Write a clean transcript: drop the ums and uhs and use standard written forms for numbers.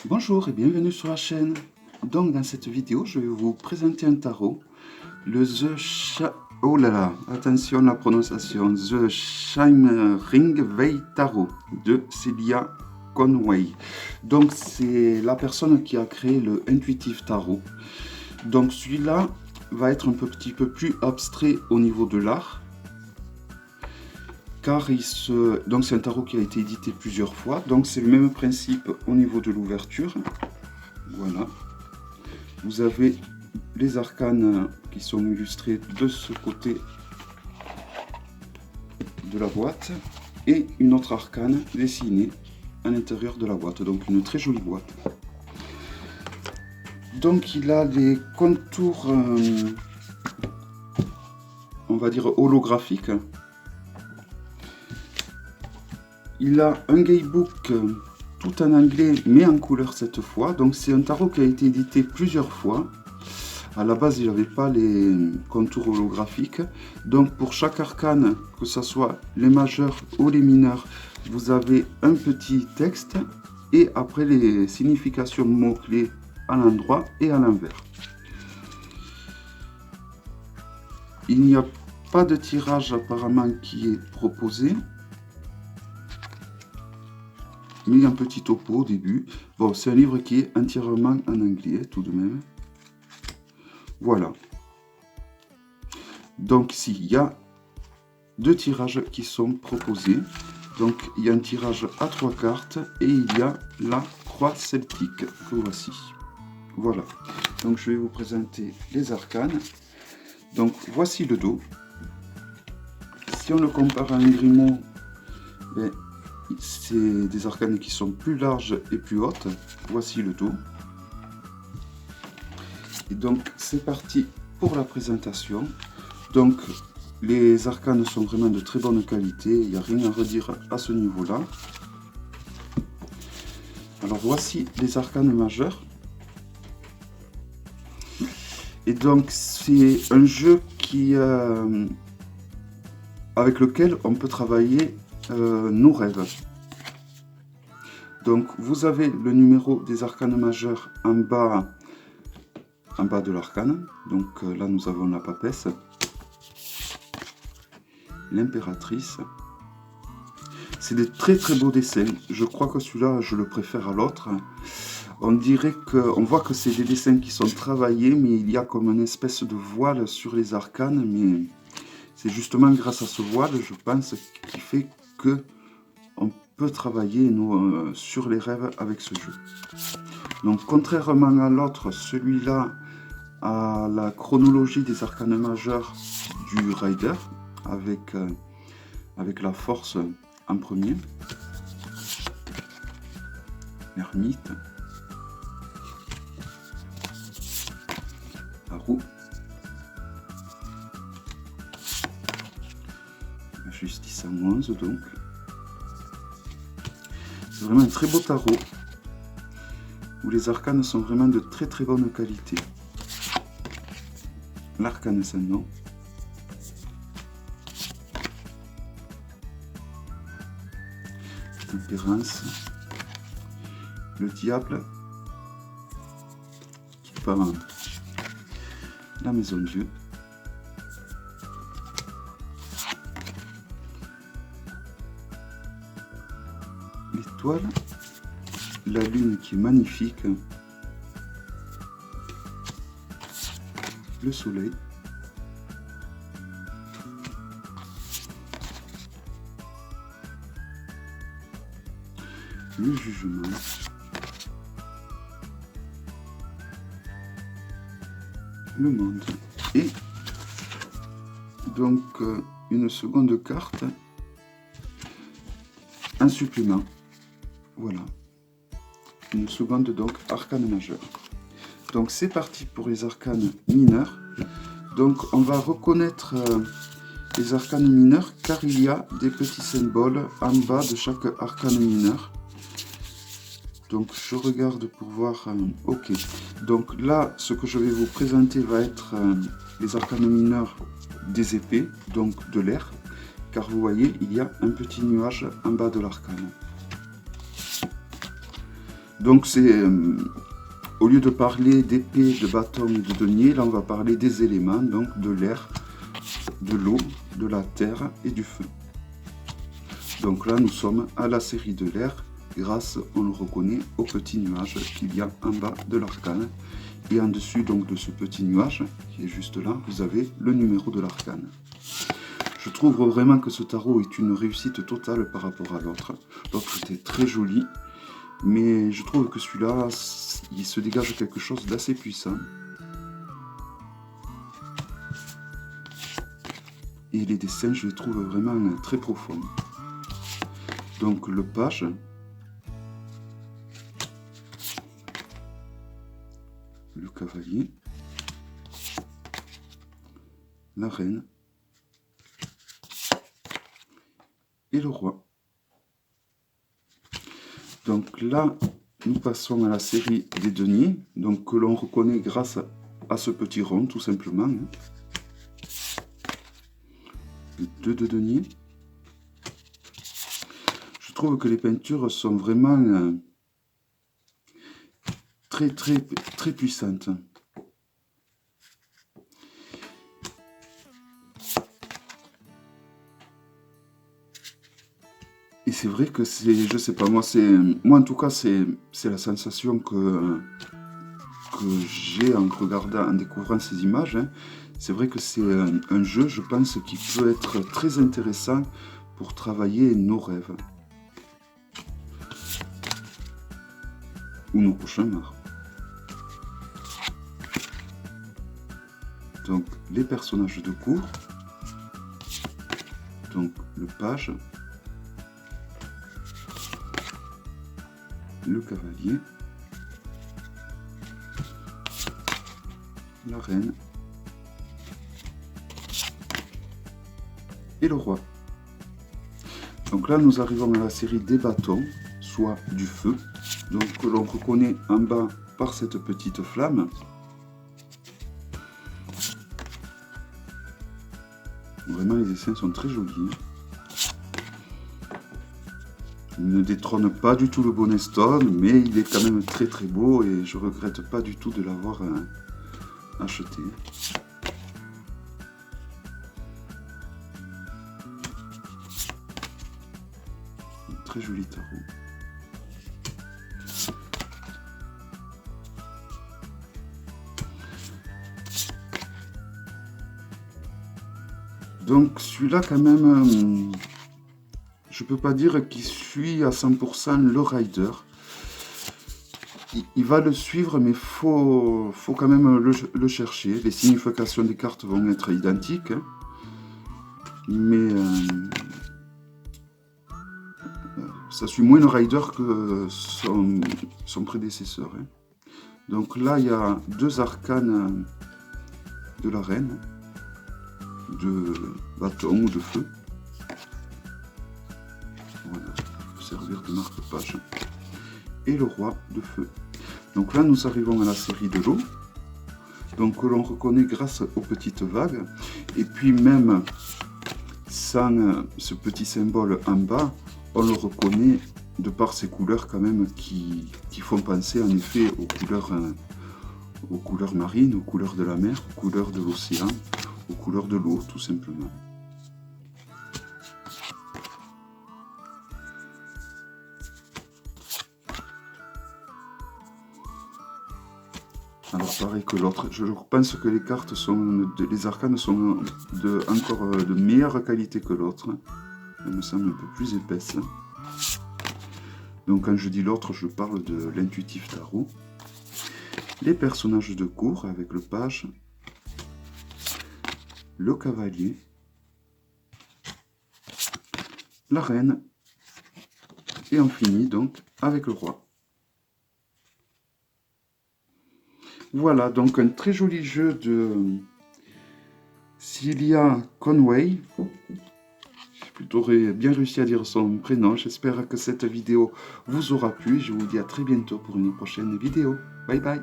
Bonjour et bienvenue sur la chaîne. Donc dans cette vidéo, je vais vous présenter un tarot, le Oh là là, attention la prononciation, The Shimmering Veil Tarot de Celia Conway. Donc c'est la personne qui a créé le Intuitive Tarot. Donc celui-là va être un petit peu plus abstrait au niveau de l'art. Car donc c'est un tarot qui a été édité plusieurs fois, donc c'est le même principe au niveau de l'ouverture. Voilà. Vous avez les arcanes qui sont illustrés de ce côté de la boîte et une autre arcane dessinée à l'intérieur de la boîte, donc une très jolie boîte. Donc il a des contours, on va dire holographiques. Il a un guidebook tout en anglais mais en couleur cette fois. Donc c'est un tarot qui a été édité plusieurs fois. À la base, il n'avait pas les contours holographiques. Donc pour chaque arcane, que ce soit les majeurs ou les mineurs, vous avez un petit texte et après les significations mots-clés à l'endroit et à l'envers. Il n'y a pas de tirage apparemment qui est proposé. Il y a un petit topo au début. Bon, c'est un livre qui est entièrement en anglais tout de même. Voilà. Donc ici, il y a deux tirages qui sont proposés. Donc il y a un tirage à 3 cartes et il y a la croix celtique que voici. Voilà. Donc je vais vous présenter les arcanes. Donc voici le dos. Si on le compare à un Grimaud, c'est des arcanes qui sont plus larges et plus hautes. Voici le dos. Et donc c'est parti pour la présentation. Donc les arcanes sont vraiment de très bonne qualité, il n'y a rien à redire à ce niveau-là. Alors voici les arcanes majeures. Et donc c'est un jeu avec lequel on peut travailler nos rêves. Donc vous avez le numéro des arcanes majeures en bas de l'arcane. Donc là nous avons la papesse, l'impératrice. C'est des très très beaux dessins. Je crois que celui-là je le préfère à l'autre. On voit que c'est des dessins qui sont travaillés, mais il y a comme une espèce de voile sur les arcanes, mais c'est justement grâce à ce voile, je pense, qui fait que on peut travailler sur les rêves avec ce jeu. Donc contrairement à l'autre, celui-là a la chronologie des arcanes majeures du Rider, avec la force en premier, l'ermite, la roue, la justice à 11 donc. C'est vraiment un très beau tarot où les arcanes sont vraiment de très très bonne qualité. L'arcane sans nom. Tempérance. Le diable qui part la maison de Dieu. L'étoile, la lune qui est magnifique, le soleil, le jugement, le monde et donc une seconde carte, un supplément. Voilà, une seconde donc arcane majeure. Donc c'est parti pour les arcanes mineurs. Donc on va reconnaître les arcanes mineurs car il y a des petits symboles en bas de chaque arcane mineur. Donc je regarde pour voir. Ok, donc là ce que je vais vous présenter va être les arcanes mineurs des épées, donc de l'air, car vous voyez il y a un petit nuage en bas de l'arcane. Donc c'est, au lieu de parler d'épée, de bâton et de denier, là on va parler des éléments, donc de l'air, de l'eau, de la terre et du feu. Donc là nous sommes à la série de l'air, grâce, on le reconnaît, au petit nuage qu'il y a en bas de l'arcane. Et en dessus donc de ce petit nuage, qui est juste là, vous avez le numéro de l'arcane. Je trouve vraiment que ce tarot est une réussite totale par rapport à l'autre. L'autre était très joli, mais je trouve que celui-là, il se dégage quelque chose d'assez puissant. Et les dessins, je les trouve vraiment très profonds. Donc le page, le cavalier, la reine et le roi. Donc là, nous passons à la série des deniers, donc que l'on reconnaît grâce à ce petit rond, tout simplement. Le 2 de denier. Je trouve que les peintures sont vraiment très puissantes. Et c'est vrai que c'est, je sais pas, moi en tout cas c'est la sensation que j'ai en regardant, en découvrant ces images. Hein. C'est vrai que c'est un jeu, je pense, qui peut être très intéressant pour travailler nos rêves. Ou nos cauchemars. Donc les personnages de cour. Donc le page. Le cavalier. La reine. Et le roi. Donc là nous arrivons à la série des bâtons, soit du feu, donc que l'on reconnaît en bas par cette petite flamme. Vraiment les dessins sont très jolis. Il ne détrône pas du tout le Bonnet Stone, mais il est quand même très beau et je regrette pas du tout de l'avoir acheté. Un très joli tarot. Donc celui-là quand même, je peux pas dire qu'il suit à 100% le rider. Il va le suivre, mais faut quand même le chercher. Les significations des cartes vont être identiques, hein. Mais ça suit moins le rider que son prédécesseur. Hein. Donc là, il y a deux arcanes de la reine, de bâton ou de feu. Voilà, peut servir de marque-page. Et le roi de feu. Donc là, nous arrivons à la série de l'eau, donc que l'on reconnaît grâce aux petites vagues. Et puis même sans ce petit symbole en bas, on le reconnaît de par ses couleurs quand même qui font penser en effet aux couleurs marines, aux couleurs de la mer, aux couleurs de l'océan, aux couleurs de l'eau tout simplement. Alors pareil que l'autre, je pense que les cartes sont, les arcanes sont encore de meilleure qualité que l'autre. Elles me semblent un peu plus épaisses. Donc quand je dis l'autre, je parle de l'intuitif tarot. Les personnages de cour avec le page, le cavalier, la reine, et on finit donc avec le roi. Voilà, donc un très joli jeu de Celia Conway. J'ai plutôt bien réussi à dire son prénom. J'espère que cette vidéo vous aura plu. Je vous dis à très bientôt pour une prochaine vidéo. Bye bye.